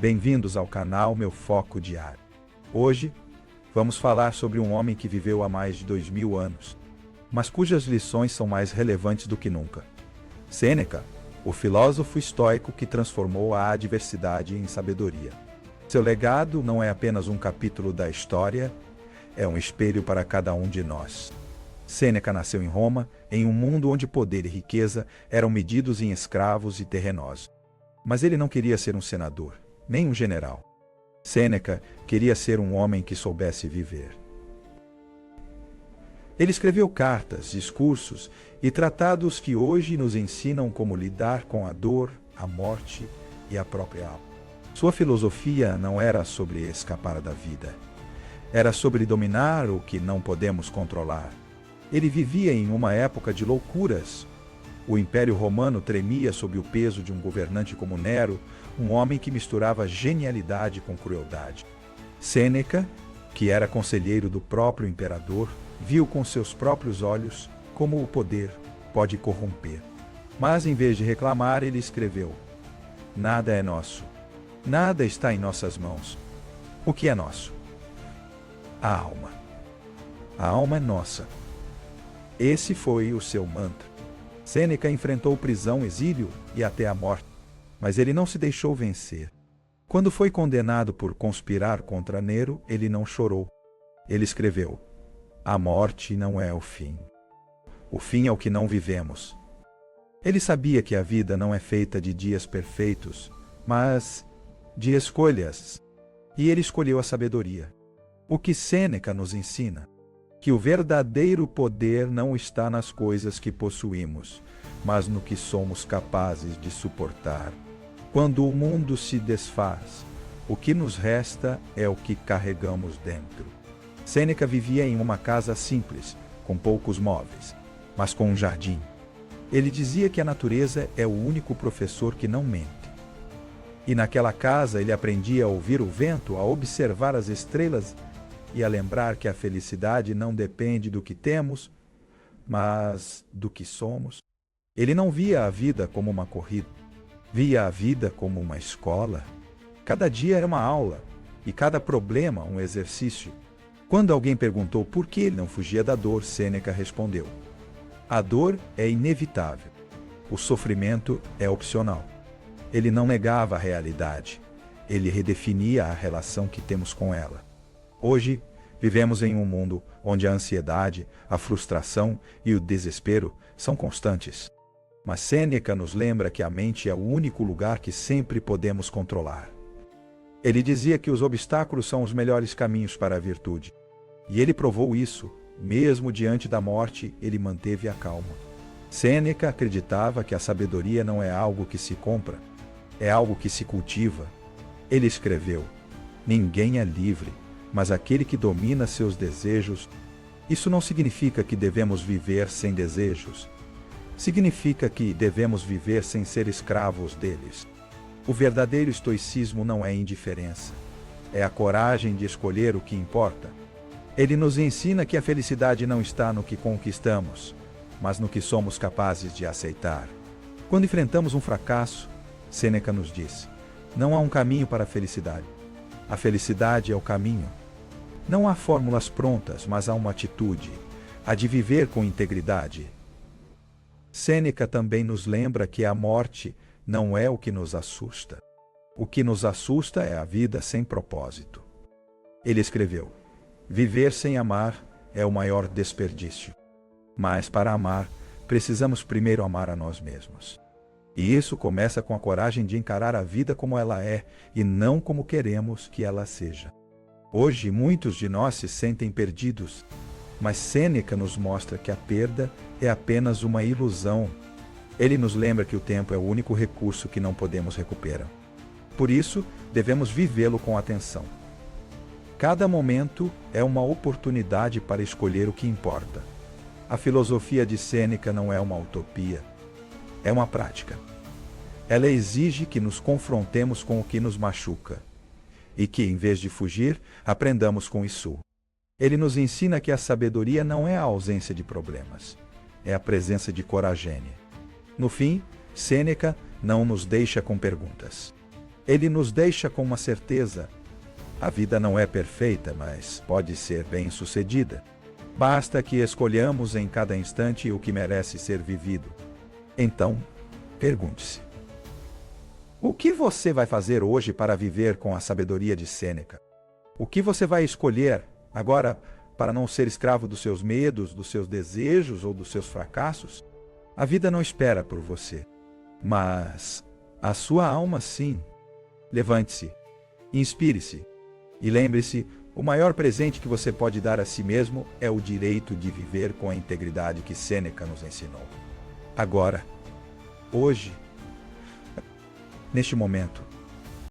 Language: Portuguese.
Bem-vindos ao canal Meu Foco Diário. Hoje, vamos falar sobre um homem que viveu há mais de 2000 anos, mas cujas lições são mais relevantes do que nunca. Sêneca, o filósofo estoico que transformou a adversidade em sabedoria. Seu legado não é apenas um capítulo da história, é um espelho para cada um de nós. Sêneca nasceu em Roma, em um mundo onde poder e riqueza eram medidos em escravos e terrenos. Mas ele não queria ser um senador, nem um general. Sêneca queria ser um homem que soubesse viver. Ele escreveu cartas, discursos e tratados que hoje nos ensinam como lidar com a dor, a morte e a própria alma. Sua filosofia não era sobre escapar da vida. Era sobre dominar o que não podemos controlar. Ele vivia em uma época de loucuras. O Império Romano tremia sob o peso de um governante como Nero, um homem que misturava genialidade com crueldade. Sêneca, que era conselheiro do próprio imperador, viu com seus próprios olhos como o poder pode corromper. Mas, em vez de reclamar, ele escreveu: "Nada é nosso. Nada está em nossas mãos. O que é nosso? A alma. A alma é nossa." Esse foi o seu mantra. Sêneca enfrentou prisão, exílio e até a morte, mas ele não se deixou vencer. Quando foi condenado por conspirar contra Nero, ele não chorou. Ele escreveu: "A morte não é o fim. O fim é o que não vivemos." Ele sabia que a vida não é feita de dias perfeitos, mas de escolhas. E ele escolheu a sabedoria. O que Sêneca nos ensina? Que o verdadeiro poder não está nas coisas que possuímos, mas no que somos capazes de suportar. Quando o mundo se desfaz, o que nos resta é o que carregamos dentro. Sêneca vivia em uma casa simples, com poucos móveis, mas com um jardim. Ele dizia que a natureza é o único professor que não mente. E naquela casa ele aprendia a ouvir o vento, a observar as estrelas e a lembrar que a felicidade não depende do que temos, mas do que somos. Ele não via a vida como uma corrida, via a vida como uma escola. Cada dia era uma aula, e cada problema um exercício. Quando alguém perguntou por que ele não fugia da dor, Sêneca respondeu: "A dor é inevitável. O sofrimento é opcional." Ele não negava a realidade, ele redefinia a relação que temos com ela. Hoje, vivemos em um mundo onde a ansiedade, a frustração e o desespero são constantes. Mas Sêneca nos lembra que a mente é o único lugar que sempre podemos controlar. Ele dizia que os obstáculos são os melhores caminhos para a virtude. E ele provou isso. Mesmo diante da morte, ele manteve a calma. Sêneca acreditava que a sabedoria não é algo que se compra, é algo que se cultiva. Ele escreveu: "Ninguém é livre, mas aquele que domina seus desejos." Isso não significa que devemos viver sem desejos. Significa que devemos viver sem ser escravos deles. O verdadeiro estoicismo não é indiferença. É a coragem de escolher o que importa. Ele nos ensina que a felicidade não está no que conquistamos, mas no que somos capazes de aceitar. Quando enfrentamos um fracasso, Sêneca nos disse: "Não há um caminho para a felicidade. A felicidade é o caminho." Não há fórmulas prontas, mas há uma atitude, a de viver com integridade. Sêneca também nos lembra que a morte não é o que nos assusta. O que nos assusta é a vida sem propósito. Ele escreveu: "Viver sem amar é o maior desperdício. Mas para amar, precisamos primeiro amar a nós mesmos." E isso começa com a coragem de encarar a vida como ela é e não como queremos que ela seja. Hoje, muitos de nós se sentem perdidos, mas Sêneca nos mostra que a perda é apenas uma ilusão. Ele nos lembra que o tempo é o único recurso que não podemos recuperar. Por isso, devemos vivê-lo com atenção. Cada momento é uma oportunidade para escolher o que importa. A filosofia de Sêneca não é uma utopia, é uma prática. Ela exige que nos confrontemos com o que nos machuca e que, em vez de fugir, aprendamos com isso. Ele nos ensina que a sabedoria não é a ausência de problemas, é a presença de coragem. No fim, Sêneca não nos deixa com perguntas. Ele nos deixa com uma certeza: a vida não é perfeita, mas pode ser bem-sucedida. Basta que escolhamos em cada instante o que merece ser vivido. Então, pergunte-se: o que você vai fazer hoje para viver com a sabedoria de Sêneca? O que você vai escolher agora para não ser escravo dos seus medos, dos seus desejos ou dos seus fracassos? A vida não espera por você, mas a sua alma sim. Levante-se, inspire-se e lembre-se: o maior presente que você pode dar a si mesmo é o direito de viver com a integridade que Sêneca nos ensinou. Agora, hoje, neste momento,